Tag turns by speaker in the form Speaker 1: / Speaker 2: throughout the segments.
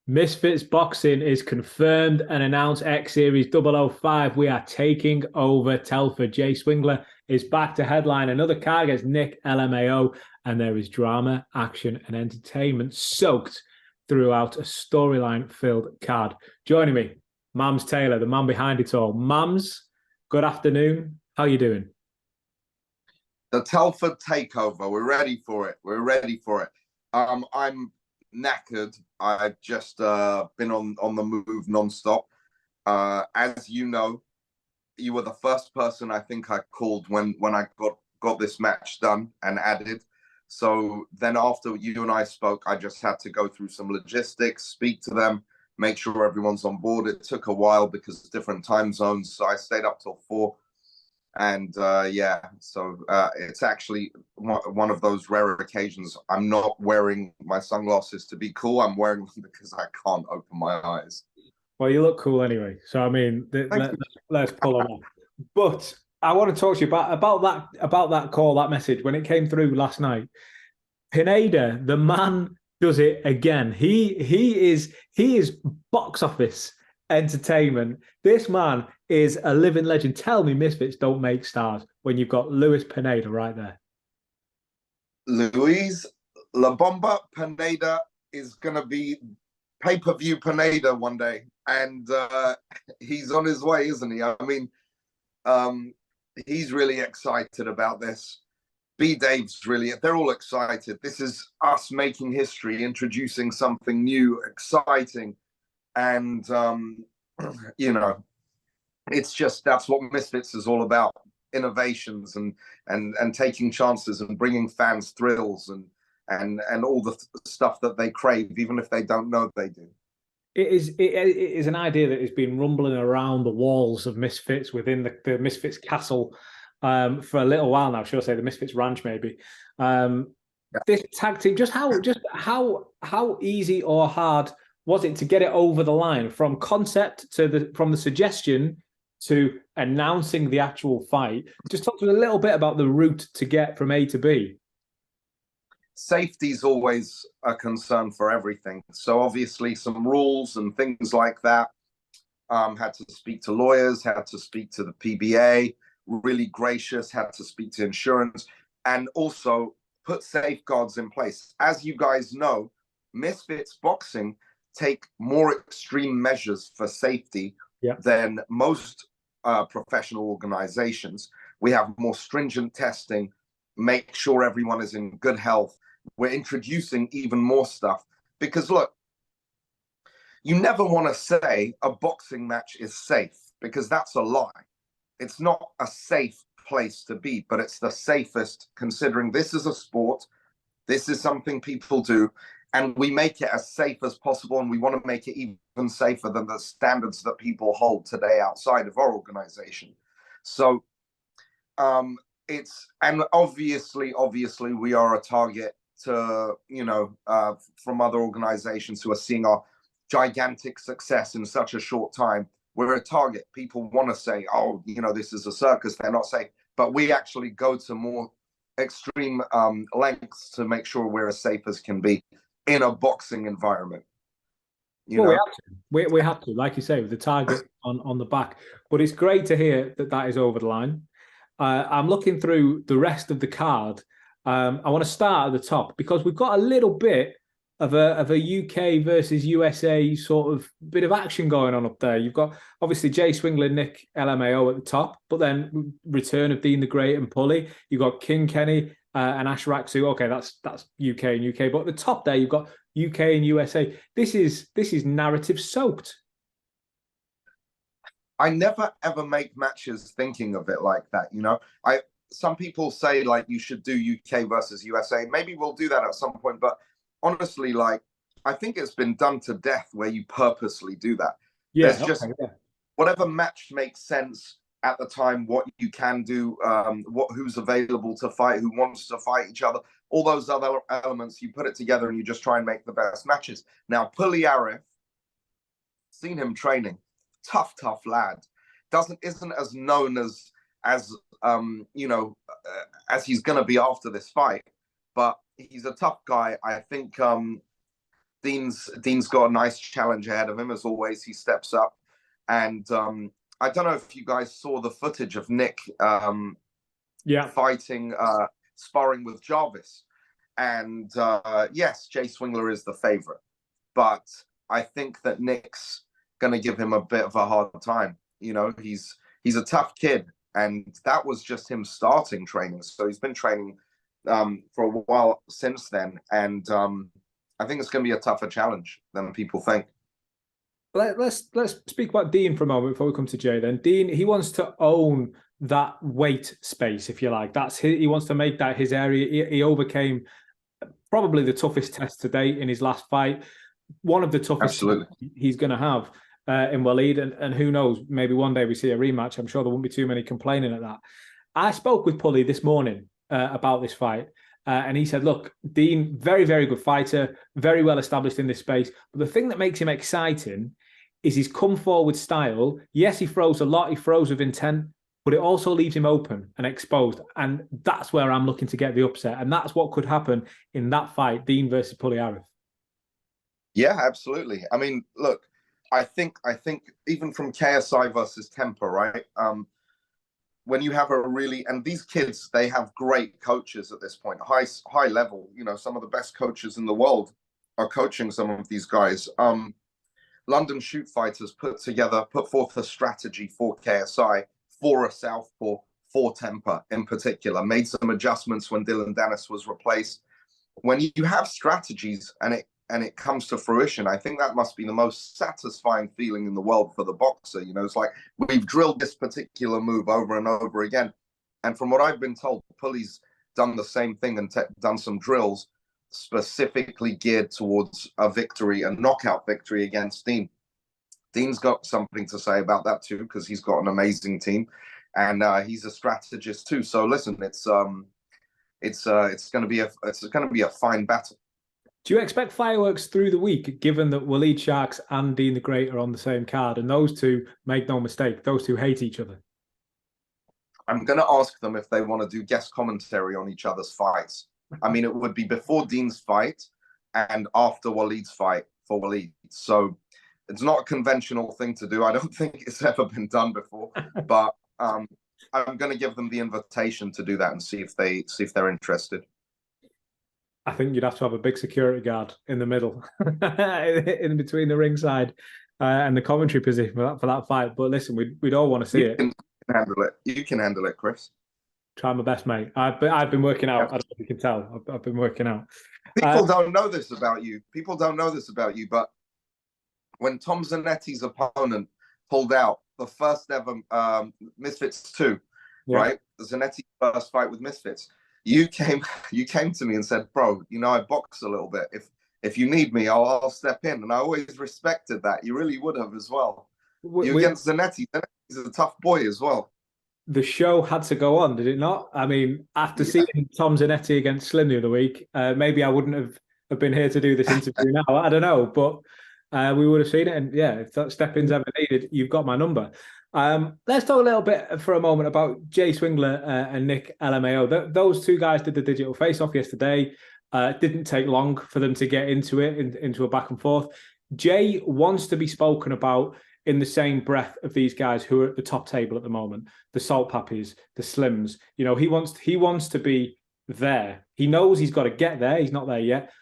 Speaker 1: Misfits Boxing is confirmed and announced. X Series 005. We are taking over Telford. Jay Swingler is back to headline another card against Nick LMAO, and there is drama, action, and entertainment soaked throughout a storyline-filled card. Joining me, Mams Taylor, the man behind it all. Mams, good afternoon. How are you doing?
Speaker 2: The Telford takeover. We're ready for it. We're ready for it. I'm knackered. I've just been on the move nonstop. As you know, you were the first person I think I called when I got this match done and added. So then after you and I spoke, I just had to go through some logistics, speak to them, make sure everyone's on board. It took a while because of different time zones, so I stayed up till 4. And yeah, so it's actually one of those rare occasions. I'm not wearing my sunglasses to be cool. I'm wearing them because I can't open my eyes.
Speaker 1: Well, you look cool anyway. So, I mean, let's pull on. But I want to talk to you about that call, that message, when it came through last night. Pineda, the man does it again. He is box office entertainment. This man is a living legend. Tell me Misfits don't make stars when you've got Luis Pineda right there.
Speaker 2: Luis La Bomba Pineda is going to be pay-per-view Pineda one day. And he's on his way, isn't he? I mean, he's really excited about this. B-Dave's they're all excited. This is us making history, introducing something new, exciting. And, you know, it's just, that's what Misfits is all about. Innovations and taking chances and bringing fans thrills and all the stuff that they crave, even if they don't know they do.
Speaker 1: It is an idea that has been rumbling around the walls of Misfits within the Misfits castle for a little while now. Should I say the Misfits ranch maybe? Yeah. This tag team, just how easy or hard was it to get it over the line from concept to from the suggestion to announcing the actual fight? Just talk to us a little bit about the route to get from A to B.
Speaker 2: Safety is always a concern for everything. So obviously some rules and things like that. Had to speak to lawyers, had to speak to the PBA, really gracious, had to speak to insurance, and also put safeguards in place. As you guys know, Misfits Boxing take more extreme measures for safety than most professional organizations. We have more stringent testing, make sure everyone is in good health. We're introducing even more stuff because look, you never want to say a boxing match is safe because that's a lie. It's not a safe place to be, but it's the safest considering this is a sport. This is something people do, and we make it as safe as possible, and we want to make it even safer than the standards that people hold today outside of our organization. So and obviously we are a target to, you know, from other organizations who are seeing our gigantic success in such a short time. We're a target. People want to say, oh, you know, this is a circus, they're not safe. But we actually go to more extreme lengths to make sure we're as safe as can be in a boxing environment.
Speaker 1: We have to. We have to, like you say, with the target on the back. But it's great to hear that is over the line. I'm looking through the rest of the card. I want to start at the top because we've got a little bit of a UK versus USA sort of bit of action going on up there. You've got obviously Jay Swingler, Nick LMAO at the top, but then return of Dean the Great and Pulley. You've got King Kenny and Asheraksu. Okay, that's UK and UK, but at the top there you've got UK and USA. This is narrative soaked.
Speaker 2: I never ever make matches thinking of it like that, you know. Some people say like you should do UK versus USA. Maybe we'll do that at some point, but honestly, like I think it's been done to death where you purposely do that. Yeah, there's just whatever match makes sense at the time, what you can do, who's available to fight, who wants to fight each other, all those other elements, you put it together and you just try and make the best matches. Now, Pulley Arif, seen him training, tough lad. Isn't as known as you know, as he's going to be after this fight, but he's a tough guy. I think Dean's got a nice challenge ahead of him as always. He steps up, and I don't know if you guys saw the footage of Nick fighting, sparring with Jarvis, and yes, Jay Swingler is the favorite, but I think that Nick's going to give him a bit of a hard time. You know, he's a tough kid, and that was just him starting training. So he's been training for a while since then, and I think it's going to be a tougher challenge than people think.
Speaker 1: Let's speak about Dean for a moment before we come to Jay. Then Dean, he wants to own that weight space, if you like. He wants to make that his area. He overcame probably the toughest test to date in his last fight. One of the toughest he's going to have in Waleed, and who knows, maybe one day we see a rematch. I'm sure there won't be too many complaining at that. I spoke with Pulley this morning about this fight, and he said, look, Dean, very, very good fighter, very well established in this space. But the thing that makes him exciting is his come forward style. Yes, he throws a lot, he throws with intent, but it also leaves him open and exposed. And that's where I'm looking to get the upset. And that's what could happen in that fight, Dean versus Pulley Arif.
Speaker 2: Yeah, absolutely. I mean, look, I think even from KSI versus Temper, right? When you have and these kids, they have great coaches at this point, high level. You know, some of the best coaches in the world are coaching some of these guys. London Shoot Fighters put forth a strategy for KSI, for a southpaw, for Temper in particular, made some adjustments when Dylan Dennis was replaced. When you have strategies and it comes to fruition, I think that must be the most satisfying feeling in the world for the boxer. You know, it's like we've drilled this particular move over and over again. And from what I've been told, Pulley's done the same thing and done some drills specifically geared towards a knockout victory against Dean. Dean's got something to say about that too, because he's got an amazing team, and he's a strategist too. So listen, it's going to be a fine battle.
Speaker 1: Do you expect fireworks through the week, given that Waleed Sharks and Dean the Great are on the same card, and those two, make no mistake, those two hate each other?
Speaker 2: I'm going to ask them if they want to do guest commentary on each other's fights. I mean, it would be before Dean's fight and after Waleed's fight for Waleed. So it's not a conventional thing to do. I don't think it's ever been done before, but I'm going to give them the invitation to do that and see if they're interested.
Speaker 1: I think you'd have to have a big security guard in the middle, in between the ringside and the commentary position for that fight. But listen, we'd all want to see it.
Speaker 2: You can handle it. You can handle it, Chris.
Speaker 1: Try my best, mate. I've been working out. I don't know if you can tell. I've been working out.
Speaker 2: People don't know this about you. But when Tom Zanetti's opponent pulled out the first ever Misfits 2, right? Zanetti's first fight with Misfits. You came to me and said, bro, you know, I box a little bit. If you need me, I'll step in. And I always respected that. You really would have as well. Against Zanetti. He's a tough boy as well.
Speaker 1: The show had to go on, did it not? I mean, after seeing Tom Zanetti against Slim the other week, maybe I wouldn't have been here to do this interview now. I don't know, but we would have seen it. And yeah, if that step-in's ever needed, you've got my number. Let's talk a little bit for a moment about Jay Swingler and Nick LMAO. Those two guys did the digital face-off yesterday. Didn't take long for them to get into it, into a back and forth. Jay wants to be spoken about in the same breath of these guys who are at the top table at the moment, the Salt Pappies, the Slims. You know, he wants to be there. He knows he's got to get there. He's not there yet.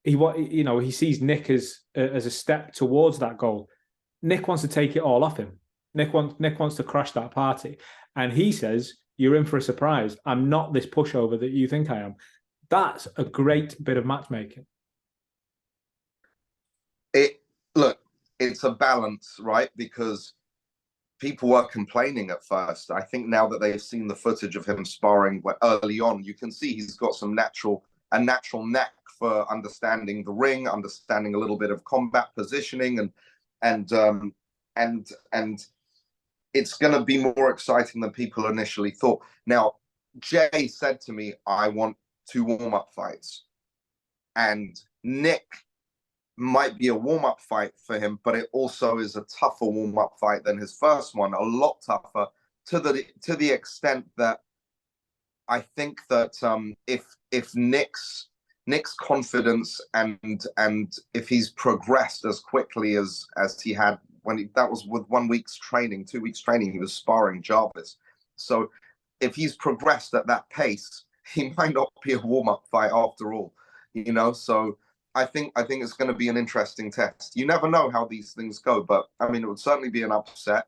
Speaker 1: He sees Nick as a step towards that goal. Nick wants to take it all off him. Nick wants to crash that party. And he says, you're in for a surprise. I'm not this pushover that you think I am. That's a great bit of matchmaking.
Speaker 2: It's a balance, right? Because people were complaining at first. I think now that they've seen the footage of him sparring early on, you can see he's got a natural knack for understanding the ring, understanding a little bit of combat positioning, and it's going to be more exciting than people initially thought. Now, Jay said to me, I want 2 warm-up fights. And Nick might be a warm-up fight for him, but it also is a tougher warm-up fight than his first one, a lot tougher, to the extent that I think that if Nick's Nick's confidence and if he's progressed as quickly as he had that was with 1 week's training, 2 weeks training, he was sparring Jarvis. So if he's progressed at that pace, he might not be a warm-up fight after all, you know. So I think it's going to be an interesting test. You never know how these things go, but I mean, it would certainly be an upset.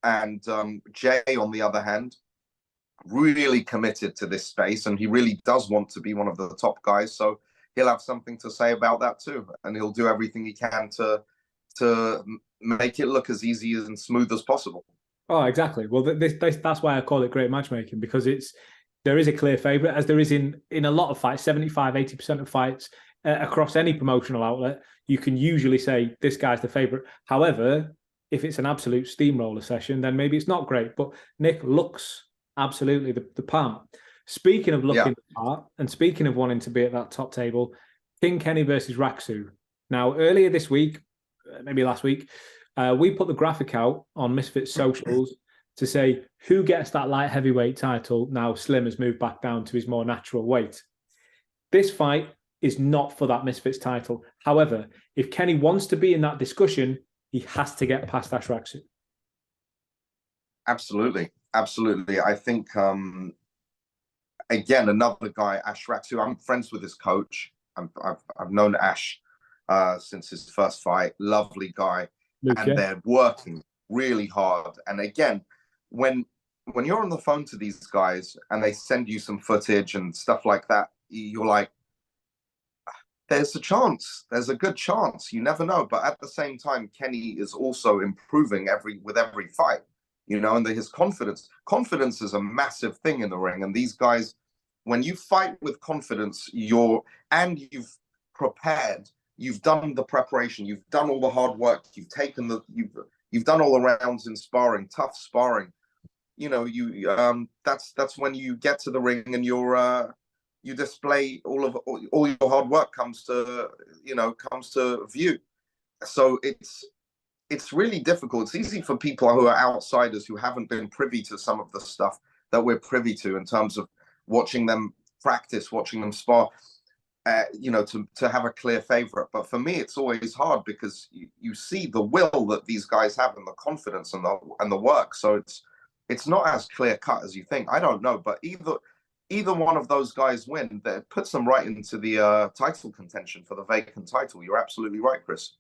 Speaker 2: And Jay, on the other hand, really committed to this space, and he really does want to be one of the top guys. So he'll have something to say about that too, and he'll do everything he can to make it look as easy and smooth as possible.
Speaker 1: Oh, exactly. Well, that's why I call it great matchmaking, because there is a clear favourite, as there is in a lot of fights. 75-80% of fights across any promotional outlet, you can usually say this guy's the favourite. However, if it's an absolute steamroller session, then maybe it's not great. But Nick looks absolutely the part. Speaking of looking the part, and speaking of wanting to be at that top table, King Kenny versus Raksu. Now, earlier this week, maybe last week, we put the graphic out on Misfits socials to say who gets that light heavyweight title now Slim has moved back down to his more natural weight. This fight is not for that Misfits title. However, if Kenny wants to be in that discussion, he has to get past Ash Raksu.
Speaker 2: Absolutely. I think, again, another guy, Ash Raksu. I'm friends with his coach. I've known Ash since his first fight. Lovely guy. Luke, and they're working really hard. And again, when you're on the phone to these guys and they send you some footage and stuff like that, you're like, there's a chance. There's a good chance. You never know. But at the same time, Kenny is also improving with every fight, you know, and his confidence. Confidence is a massive thing in the ring. And these guys, when you fight with confidence, you've prepared. You've done the preparation. You've done all the hard work. You've done all the rounds in sparring, tough sparring. You know, that's when you get to the ring and you display all your hard work comes to view. So it's really difficult. It's easy for people who are outsiders who haven't been privy to some of the stuff that we're privy to in terms of watching them practice, watching them spar. To have a clear favorite. But for me, it's always hard because you see the will that these guys have and the confidence and the work. So it's not as clear cut as you think. I don't know, but either one of those guys win, that puts them right into the title contention for the vacant title. You're absolutely right, Chris.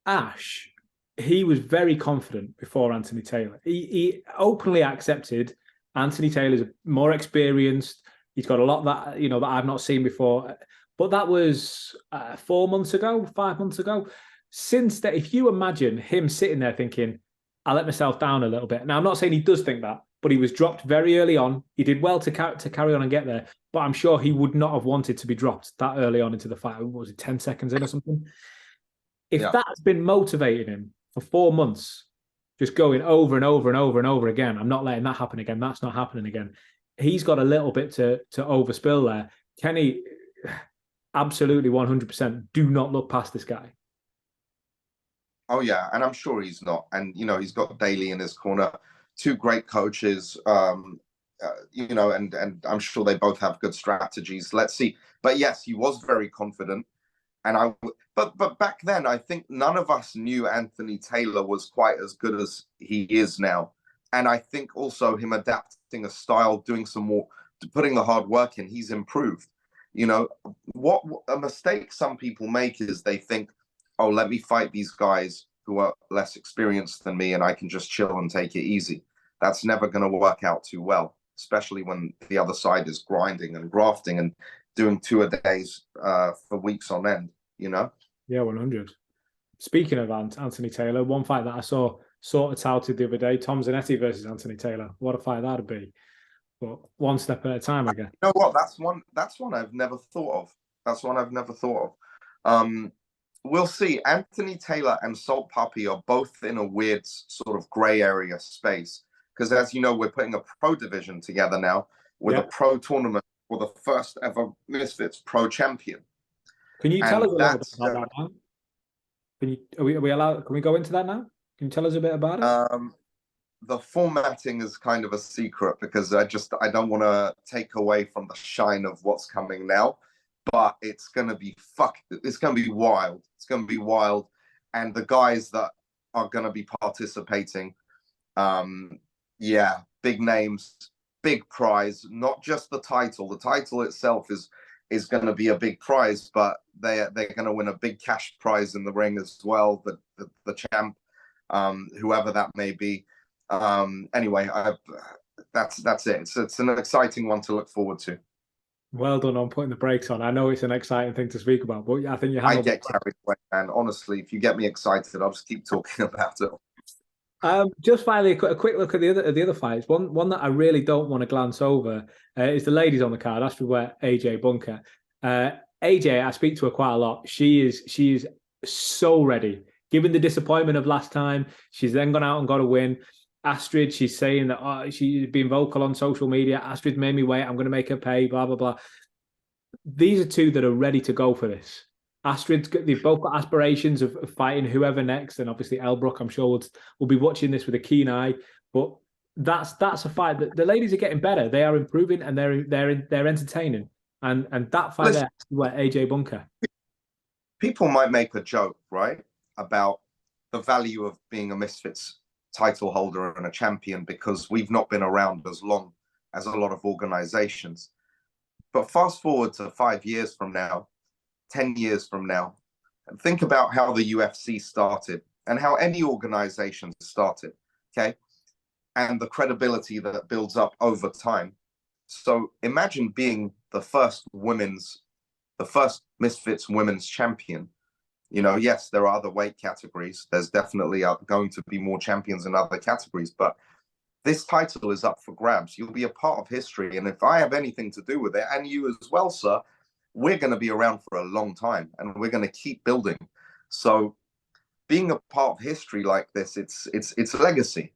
Speaker 1: Ash, he was very confident before Anthony Taylor. He openly accepted Anthony Taylor's more experienced. He's got a lot that I've not seen before. But that was 4 months ago, 5 months ago. Since that, if you imagine him sitting there thinking, I let myself down a little bit. Now, I'm not saying he does think that, but he was dropped very early on. He did well to carry on and get there. But I'm sure he would not have wanted to be dropped that early on into the fight. What was it, 10 seconds in or something? If that's been motivating him for 4 months, just going over and over and over and over again, I'm not letting that happen again. That's not happening again. He's got a little bit to overspill there. Kenny, absolutely 100%, do not look past this guy.
Speaker 2: Oh, yeah, and I'm sure he's not. And, he's got Daly in his corner, two great coaches, and I'm sure they both have good strategies. Let's see. But, yes, he was very confident. But back then, I think none of us knew Anthony Taylor was quite as good as he is now. And I think also him adapting a style, doing some more, putting the hard work in, he's improved. What a mistake some people make is they think, oh, let me fight these guys who are less experienced than me and I can just chill and take it easy. That's never going to work out too well, especially when the other side is grinding and grafting and doing 2-a-days for weeks on end, Yeah,
Speaker 1: 100. Speaking of Anthony Taylor, one fight that I saw sort of touted the other day, Tom Zanetti versus Anthony Taylor. What a fight that'd be. But one step at a time, I guess.
Speaker 2: You know what? That's one I've never thought of. We'll see. Anthony Taylor and Salt Puppy are both in a weird sort of gray area space. Because as you know, we're putting a pro division together now with a pro tournament for the first ever Misfits pro champion.
Speaker 1: Can you tell us a little bit about that now? Are we allowed? Can we go into that now? Can you tell us a bit about it?
Speaker 2: The formatting is kind of a secret because I don't want to take away from the shine of what's coming now. but it's gonna be it's gonna be wild. It's gonna be wild, and the guys that are gonna be participating, yeah, big names, big prize. Not just the title. The title itself is going to be a big prize, but they're going to win a big cash prize in the ring as well. The champ, whoever that may be. Anyway, that's it. It's an exciting one to look forward to.
Speaker 1: Well done on putting the brakes on. I know it's an exciting thing to speak about, but I think you
Speaker 2: I get carried away, and honestly, if you get me excited, I'll just keep talking about it.
Speaker 1: Just finally, a quick look at the other fights. One that I really don't want to glance over is the ladies on the card. That's where AJ Bunker. AJ, I speak to her quite a lot. She is so ready. Given the disappointment of last time, she's then gone out and got a win. Astrid, she's saying that she's been vocal on social media. Astrid made me wait. I'm going to make her pay. Blah blah blah. These are two that are ready to go for this. They've both got aspirations of fighting whoever next, and obviously Elbrook, I'm sure, will be watching this with a keen eye. But that's a fight that the ladies are getting better. They are improving, and they're entertaining. And that fight there, where AJ Bunker.
Speaker 2: People might make a joke, right, about the value of being a Misfits title holder and a champion because we've not been around as long as a lot of organizations. But fast forward to 5 years from now, 10 years from now, and think about how the UFC started and how any organization started, okay? And the credibility that builds up over time. So imagine being the first Misfits women's champion. You know, yes, there are other weight categories. There's definitely going to be more champions in other categories, but this title is up for grabs. You'll be a part of history. And if I have anything to do with it, and you as well, sir, we're going to be around for a long time and we're going to keep building. So being a part of history like this, it's a legacy.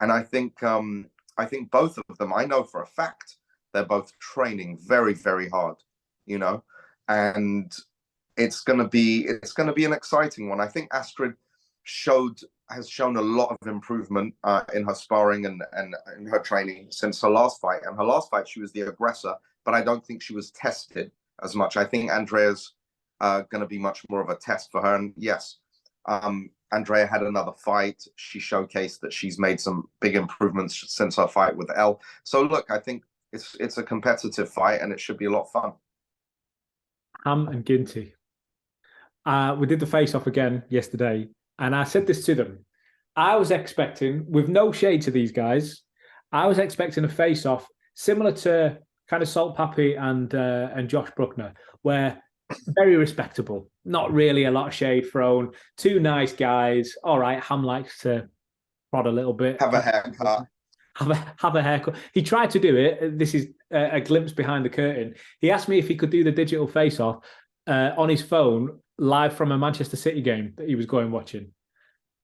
Speaker 2: And I think both of them, I know for a fact, they're both training very, very hard, you know, and it's going to be an exciting one. I think Astrid has shown a lot of improvement in her sparring and in her training since her last fight. And her last fight, she was the aggressor, but I don't think she was tested as much. I think Andrea's going to be much more of a test for her. And yes, Andrea had another fight. She showcased that she's made some big improvements since her fight with Elle. So look, I think it's a competitive fight and it should be a lot of fun.
Speaker 1: Ham and Ginty. We did the face-off again yesterday, and I said this to them. I was expecting, with no shade to these guys, I was expecting a face-off similar to kind of Salt Pappy and Josh Bruckner, where very respectable, not really a lot of shade thrown. Two nice guys. All right, Ham likes to prod a little bit.
Speaker 2: Have a haircut.
Speaker 1: Have a haircut. He tried to do it. This is a glimpse behind the curtain. He asked me if he could do the digital face-off on his phone live from a Manchester City game that he was going watching.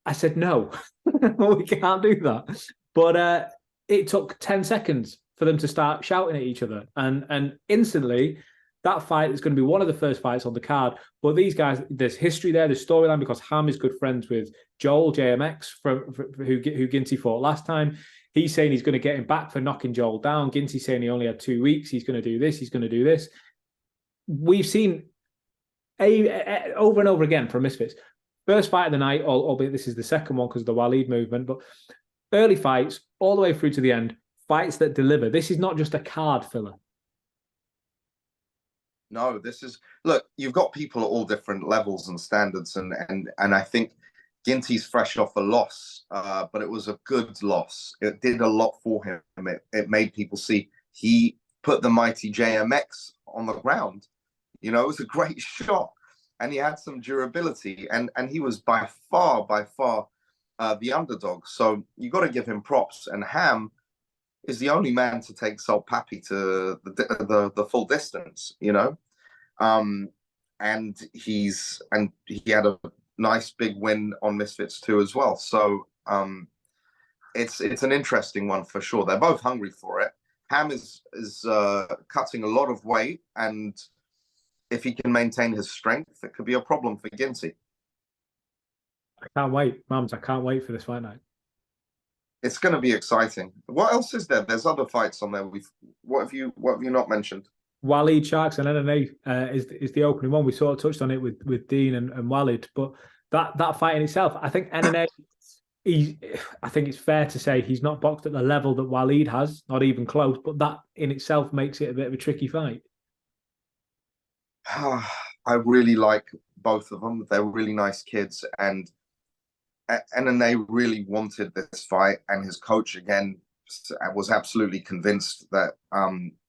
Speaker 1: I said, no, we can't do that. But it took 10 seconds for them to start shouting at each other. And instantly, that fight is going to be one of the first fights on the card. But these guys, there's history there, there's storyline, because Ham is good friends with Joel, JMX, who Ginty fought last time. He's saying he's going to get him back for knocking Joel down. Ginty's saying he only had 2 weeks. He's going to do this. He's going to do this. We've seen over and over again from Misfits. First fight of the night, albeit this is the second one because of the Waleed movement, but early fights all the way through to the end, fights that deliver. This is not just a card filler.
Speaker 2: No, look, you've got people at all different levels and standards, and I think Ginty's fresh off a loss, but it was a good loss. It did a lot for him. It made people see he put the mighty JMX on the ground. You know, it was a great shot, and he had some durability, and he was by far the underdog. So you got to give him props. And Ham is the only man to take Salt Pappy to the full distance. You know, and he had a nice big win on Misfits too as well. So it's an interesting one for sure. They're both hungry for it. Ham is cutting a lot of weight, and if he can maintain his strength, it could be a problem for Ginty.
Speaker 1: I can't wait, Mams. I can't wait for this fight night.
Speaker 2: It's going to be exciting. What else is there? There's other fights on there. What have you not mentioned?
Speaker 1: Waleed Sharks and NNA is the opening one. We sort of touched on it with Dean and Waleed, but that fight in itself, I think NNA, I think it's fair to say he's not boxed at the level that Waleed has, not even close. But that in itself makes it a bit of a tricky fight.
Speaker 2: I really like both of them. They're really nice kids, and NNA really wanted this fight, and his coach again was absolutely convinced that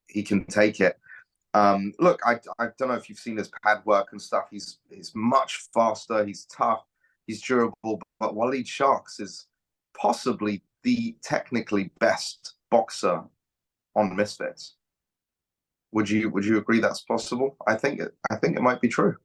Speaker 2: he can take it. Look, I don't know if you've seen his pad work and stuff. He's much faster. He's tough. He's durable. But Waleed Sharks is possibly the technically best boxer on Misfits. Would you agree that's possible? I think it might be true.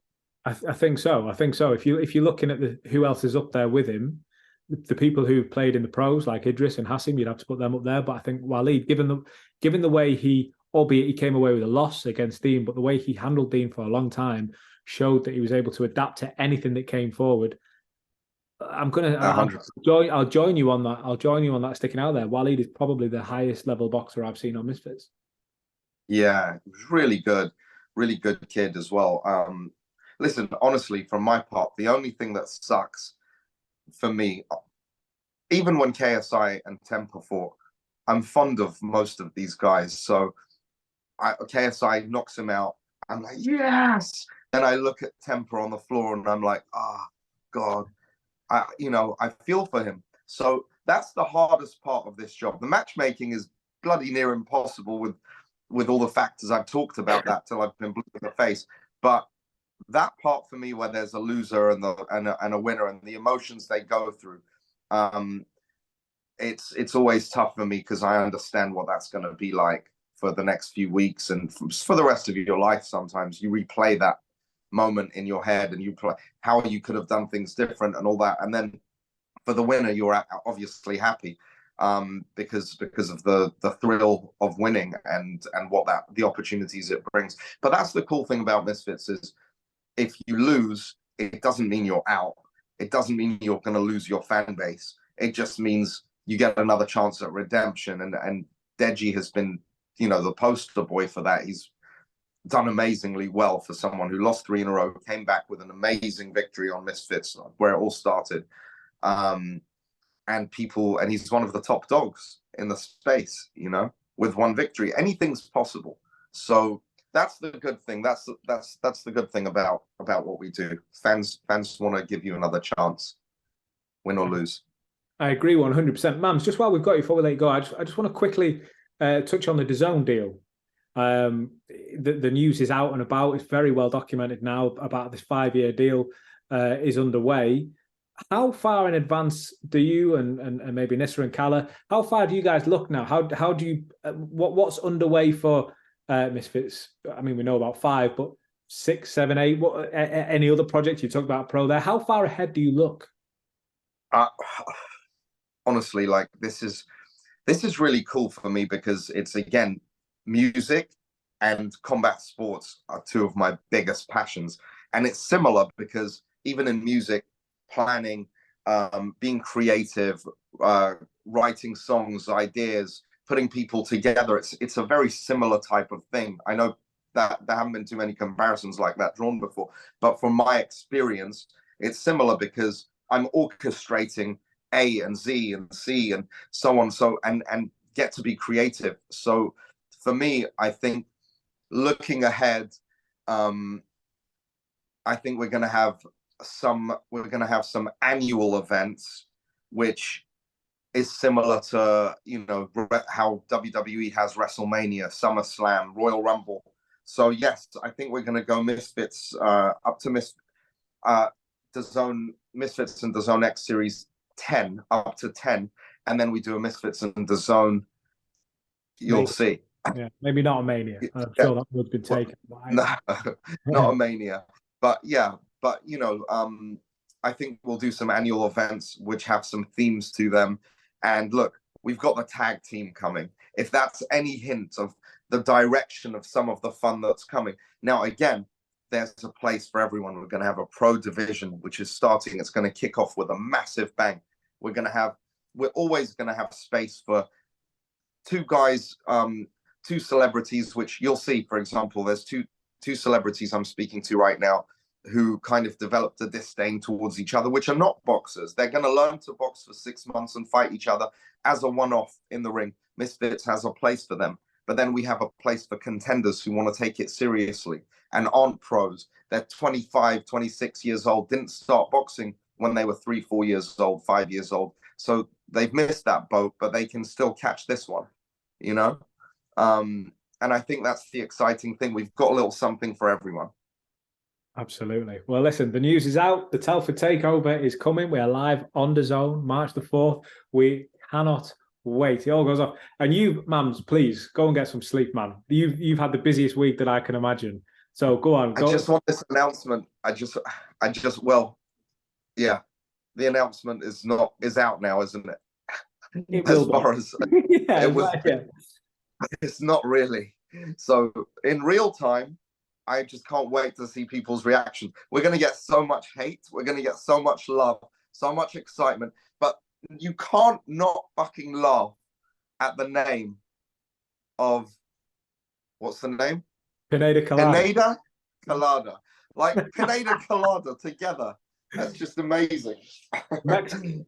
Speaker 1: I think so. I think so. If you're looking at who else is up there with him, the people who played in the pros like Idris and Hassim, you'd have to put them up there. But I think Waleed, given the way albeit he came away with a loss against Dean, but the way he handled Dean for a long time showed that he was able to adapt to anything that came forward. I'll join you on that. I'll join you on that sticking out there. Waleed is probably the highest level boxer I've seen on Misfits.
Speaker 2: Yeah, really good kid as well. Listen, honestly, from my part, the only thing that sucks for me, even when KSI and Temper fought, I'm fond of most of these guys. So KSI knocks him out. I'm like, yes. Then I look at Temper on the floor and I'm like, God, I feel for him. So that's the hardest part of this job. The matchmaking is bloody near impossible with all the factors I've talked about that till I've been blue in the face. But that part for me, where there's a loser and a winner and the emotions they go through, it's always tough for me because I understand what that's going to be like for the next few weeks and for the rest of your life. Sometimes you replay that moment in your head and you play how you could have done things different and all that. And then for the winner, you're obviously happy because of the thrill of winning and what the opportunities it brings. But that's the cool thing about Misfits is if you lose, it doesn't mean you're out. It doesn't mean you're going to lose your fan base. It just means you get another chance at redemption. And Deji has been, the poster boy for that. He's done amazingly well for someone who lost 3 in a row, came back with an amazing victory on Misfits, where it all started. And he's one of the top dogs in the space, with one victory. Anything's possible. So that's the good thing. That's the good thing about what we do. Fans want to give you another chance, win or lose.
Speaker 1: I agree 100%. Mams, just while we've got you, before we let you go, I just want to quickly touch on the DAZN deal. The news is out and about. It's very well documented now about this 5-year deal is underway. How far in advance do you and maybe Nissa and Kala, how far do you guys look now? How do you what's underway for Misfits? I mean, we know about 5, but 6, 7, 8. What any other projects you talked about pro there? How far ahead do you look?
Speaker 2: Honestly, like this is really cool for me because it's again music and combat sports are 2 of my biggest passions, and it's similar because even in music, planning, being creative, writing songs, ideas, putting people together, it's a very similar type of thing. I know that there haven't been too many comparisons like that drawn before, but from my experience, it's similar because I'm orchestrating A and Z and C and so on, so and get to be creative. So for me, I think looking ahead, I think we're going to have some annual events, which is similar to how WWE has WrestleMania, SummerSlam, Royal Rumble. So yes, I think we're going to go Misfits up to DAZN Misfits and DAZN X Series 10 up to 10, and then we do a Misfits and DAZN. You'll see.
Speaker 1: Yeah, maybe not a Mania. I'm sure that would be taken.
Speaker 2: No, not a Mania, but yeah. But I think we'll do some annual events which have some themes to them. And look, we've got the tag team coming. If that's any hint of the direction of some of the fun that's coming. Now, again, there's a place for everyone. We're going to have a pro division, which is starting. It's going to kick off with a massive bang. We're always going to have space for 2 guys two celebrities, which you'll see, for example, there's two celebrities I'm speaking to right now who kind of developed a disdain towards each other, which are not boxers. They're going to learn to box for 6 months and fight each other as a one-off in the ring. Misfits has a place for them. But then we have a place for contenders who want to take it seriously and aren't pros. They're 25, 26 years old, didn't start boxing when they were 3, 4 years old, 5 years old. So they've missed that boat, but they can still catch this one, you know? And I think that's the exciting thing. We've got a little something for everyone.
Speaker 1: Absolutely. Well, listen, the news is out. The Telford takeover is coming. We are live on DAZN, March the 4th. We cannot wait. It all goes off. And you, Mams, please go and get some sleep, man. You've had the busiest week that I can imagine. So go on.
Speaker 2: I just want this announcement. Well, yeah, the announcement is out now, isn't it?
Speaker 1: It
Speaker 2: as far as
Speaker 1: yeah,
Speaker 2: it was,
Speaker 1: yeah.
Speaker 2: It's not really. So in real time, I just can't wait to see people's reactions. We're going to get so much hate. We're going to get so much love, so much excitement. But you can't not fucking laugh at the name of, what's the name?
Speaker 1: Pineda Colada.
Speaker 2: Pineda Colada. Like Pineda Colada together. That's just amazing.
Speaker 1: I mean,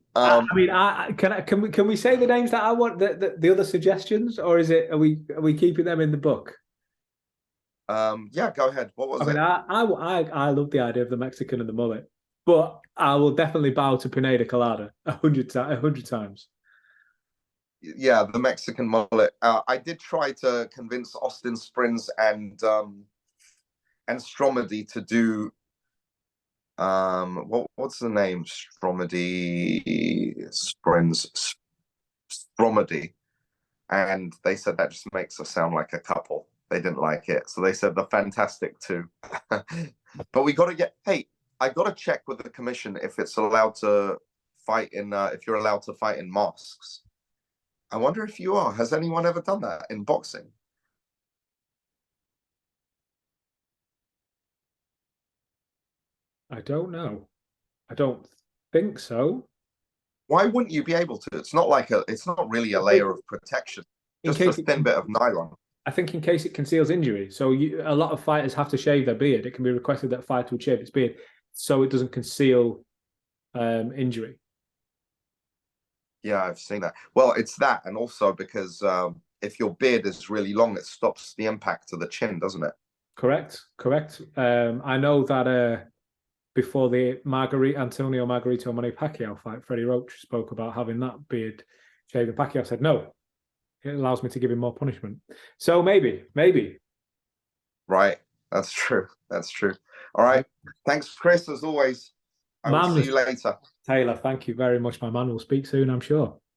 Speaker 1: can we say the names that I want, the other suggestions, or is it are we keeping them in the book?
Speaker 2: Yeah, go ahead. What was it?
Speaker 1: I love the idea of the Mexican and the mullet, but I will definitely bow to Pineda Colada 100 times.
Speaker 2: Yeah, the Mexican mullet. I did try to convince Austin Springs and Stromedy to do what's the name? Stromedy, and they said that just makes us sound like a couple. They didn't like it, so they said the Fantastic Two. But we got to get. Hey, I got to check with the commission if it's allowed to fight in. If you're allowed to fight in masks. I wonder if you are. Has anyone ever done that in boxing?
Speaker 1: I don't know. I don't think so.
Speaker 2: Why wouldn't you be able to? It's not really a layer of protection. Just a thin bit of nylon.
Speaker 1: I think in case it conceals injury. So a lot of fighters have to shave their beard. It can be requested that a fighter would shave its beard so it doesn't conceal injury.
Speaker 2: Yeah, I've seen that. Well, it's that, and also because if your beard is really long, it stops the impact to the chin, doesn't it?
Speaker 1: Correct. I know that before the Antonio Margarito Manny Pacquiao fight, Freddie Roach spoke about having that beard shaved, and Pacquiao said no. It allows me to give him more punishment. So maybe.
Speaker 2: Right. That's true. All right. Thanks, Chris, as always. I will see you later.
Speaker 1: Taylor, thank you very much, my man. We'll speak soon, I'm sure.